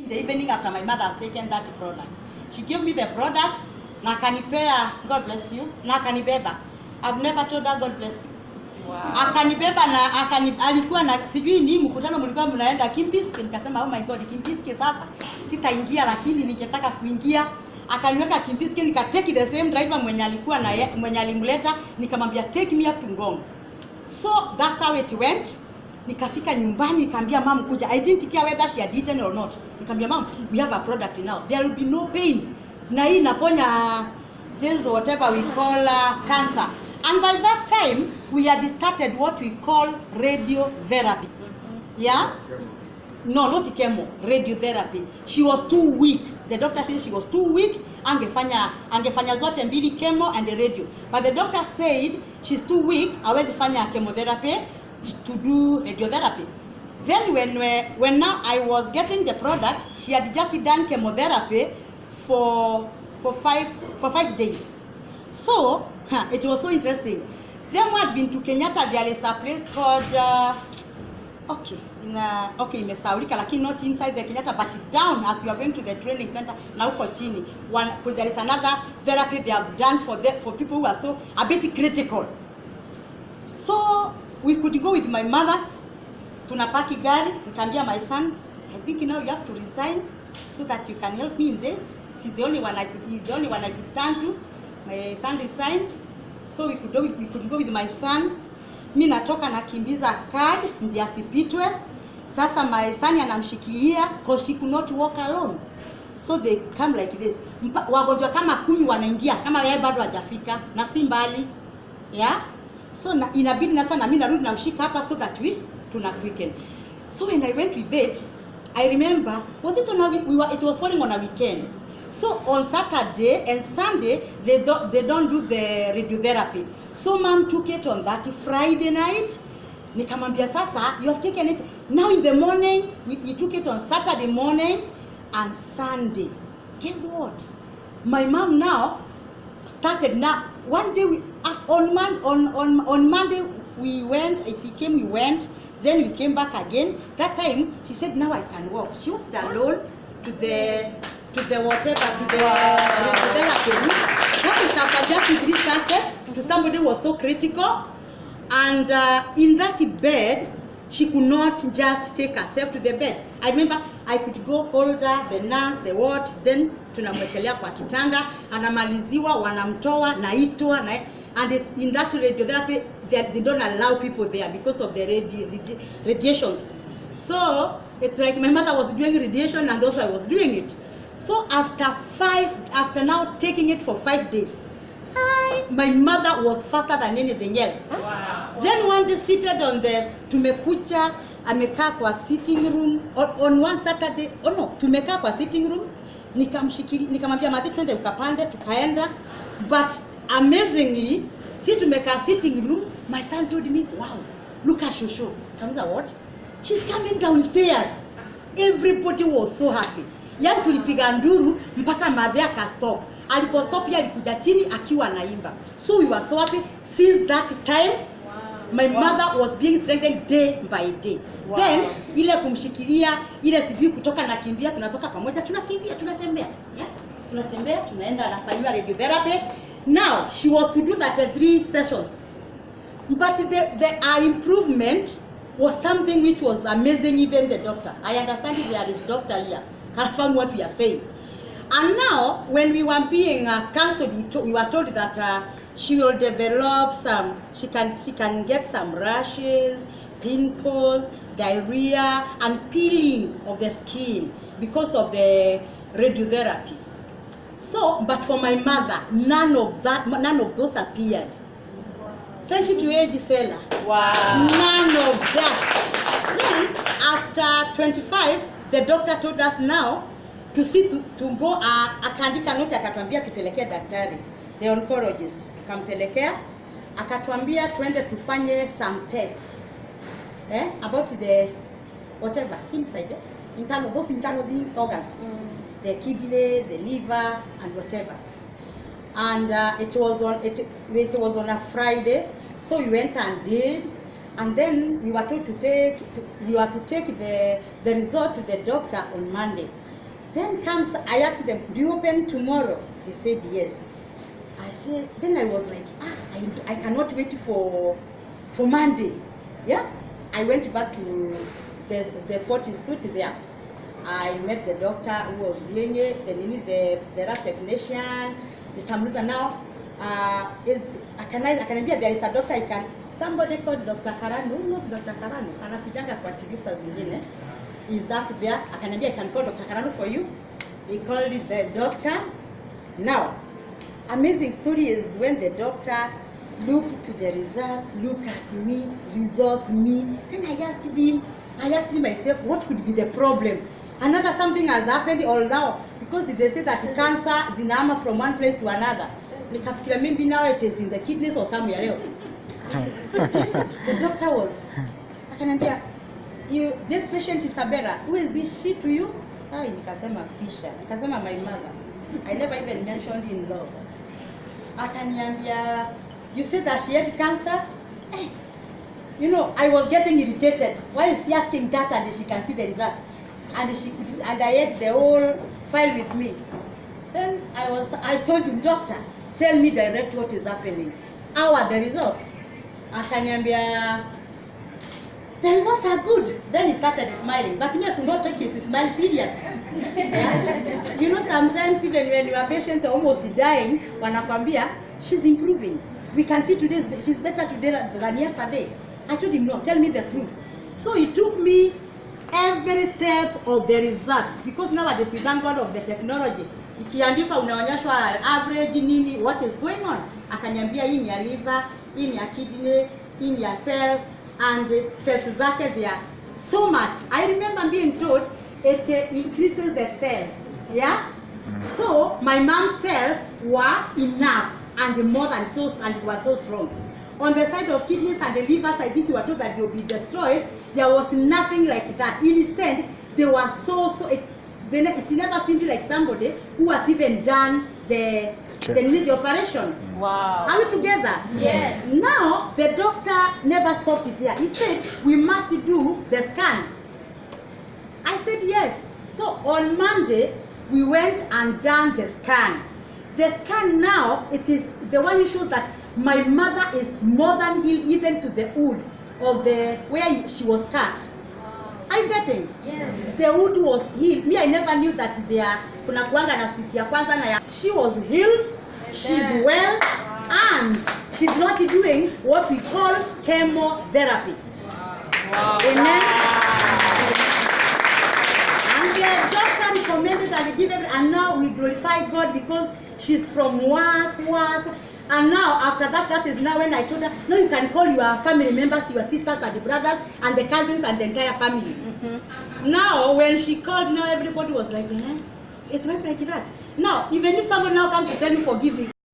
the evening after my mother has taken that product. She gave me the product, na akanipea, God bless you, na akanibeba. I've never told her God bless you. Wow. Akanibeba na alikuwa na sijui ni mkutano mlikuwa mnaenda Kimpiski, nikasema oh my God, Kimpiski sasa sitaingia, lakini ningetaka kuingia. Akaniweka Kimpiski, nikateki the same driver mwenye alikuwa na mwenye alimleta, nikamwambia take me up to Ngong. So that's how it went. Nikafika nyumbani, nikamwambia mom kuja. I didn't care whether she had eaten or not. Nikamwambia mom, we have a product now. There will be no pain. Na hii inaponya this whatever we call cancer. And by that time we had started what we call radiotherapy. Yeah? No, not chemo, radiotherapy. She was too weak. The doctor said she was too weak. Angefanya zote mbili, chemo and the radio. But the doctor said she's too weak. Hawezi fanya chemotherapy to do radiotherapy. Then when now I was getting the product, she had just done chemotherapy for 5 days. So it was so interesting. Then we had been to Kenyatta. There is a place called imesaulika, lakini not inside the Kenyatta, but down as you are going to the training center na huko chini. There is another therapy they have done for people who are so a bit critical. So we could go with my mother. Tunapaki gari, nikamwambia my son, I think now you have to resign so that you can help me in this. He's the only one I could turn to. My son resigned, so we could go with my son. Mi natoka nakimbiza card ndiye asipitwe. Sasa my son anamshikilia because she could not walk alone. So they come like this. Wagonjwa kama 10 wanaingia kama yeye bado hajafika na si mbali. Yeah? So inabidi na sana mimi narudi namshika hapa so that we tuna weekend. So when I went with it, I remember it was falling on a weekend. So on Saturday and Sunday they don't do the radiotherapy. So mom took it on that Friday night. Nikamwambia sasa you have taken it now in the morning. We took it on Saturday morning and Sunday. Guess what? My mom now started now. One day on Monday we went. She came. We went. Then we came back again. That time she said now I can walk. She walked alone to the radiotherapy. That is after just researched to somebody who was so critical, and in that bed she could not just take herself to the bed. I remember I could go hold her, the nurse, the what, then tunamwekelea kwa kitanda, anamaliziwa, wanamtoa, naitwa, and in that radiotherapy they don't allow people there because of the radiations. So it's like my mother was doing radiation and also I was doing it. So after now taking it for 5 days, my mother was faster than anything else. Wow. Then one day seated on the tumekucha, amekaa kwa sitting room on one Saturday. Oh no, tumekaa kwa sitting room, nikamwambia Mati twende ukapande, tukaenda. But amazingly, si tumekaa sitting room, my son told me, wow, look at Shosho. Kamuza what? She's coming downstairs. Everybody was so happy. Yaani tulipiga nduru mpaka madhe akastop. Alipostop pia alikuja chini akiwa naimba. So we were so happy. Since that time, my mother was being strengthened day by day. Wow. Then ile kumshikilia, ile sijui kutoka na kimbia, tunatoka pamoja, tunakimbia, tunatembea. Yeah? Tunatembea, tunaenda anafanywa radiotherapy. Now she was to do that 3 sessions. But the improvement was something which was amazing. Even the doctor, I understand if there is doctor here, confirm what we are saying. And now when we were being counseled, we were told that she will develop she can get some rashes, pimples, diarrhea, and peeling of the skin because of the radiotherapy. So, but for my mother, none of those appeared. Thank you to Gisela. Wow. None of that. Then, after 25, the doctor told us now to go, akaandika note akatuambia tupelekea daktari, the oncologist. Tukampelekea, akatuambia tuende tufanye some tests. About the, whatever, inside, internal being organs. The kidney, the liver, and whatever. And it was on a Friday, so we went and did, and then we were told to take the result to the doctor on Monday. Then comes, I asked them, do you open tomorrow? They said yes. I said, then I was like, I cannot wait for Monday. Yeah? I went back to the 40 suit there. I met the doctor who was doing it, the lab technician. Nikamuliza now, akaniambia there is a doctor, somebody called Dr. Karanu. Who knows Dr. Karanu? Anapitanga kwa TV saa zingine. Is that there? Akaniambia I can call Dr. Karanu for you. He called the doctor. Now, amazing story is when the doctor looked to the results, look at me, results me. Then I asked him myself, what could be the problem? Another something has happened all now, because they say that cancer is inama from one place to another. Nikafikiria maybe now it is in the kidneys or somewhere else. The doctor was, akaniambia, this patient is Isabella. Who is she to you? Nikasema Fisher. Nikasema my mother. I never even mentioned in law. Akaniambia, you said that she had cancer? You know, I was getting irritated. Why is she asking that and she can see the results? And I had the whole file with me. Then I told him, doctor, tell me direct what is happening. How are the results? Akaniambia, the results are good. Then he started smiling, but me I could not take his smile serious. Yeah? You know, sometimes even when your patient are almost dying, wanakwambia, she's improving. We can see today she's better today than yesterday. I told him, no, tell me the truth. So he took me every step of the results, because nowadays we thank God of the technology. Ikiandika unaonyeshwa average nini, what is going on. Akaniambia hii ni ya liver, hii ni ya kidney, hii ni ya cells, and cells zake they are so much. I remember being told it increases the cells. Yeah? So my mom's cells were enough and more than so, and it was so strong. On the side of kidneys and the livers, I think you were told that they will be destroyed. There was nothing like that. Instead, they were it never seemed like somebody who has even done the operation. Wow. Are we together? Yes. Now, the doctor never stopped it there. He said, we must do the scan. I said, yes. So on Monday, we went and done the scan. The scan now, it is the one which shows that my mother is more than healed, even to the wound of where she was cut. Are you getting? Yes. The wound was healed. Me, I never knew that kuna kuanga na stitch ya kwanza na ya. She was healed, she's well, and she's not doing what we call chemotherapy. Wow. Amen. And the doctor recommended and given, and now we glorify God because she's from worse. And now after that is now when I told her, no, you can call your family members, your sisters and the brothers and the cousins and the entire family. Now when she called, now everybody was like, it went like that. Now even if someone now comes to tell you forgive me,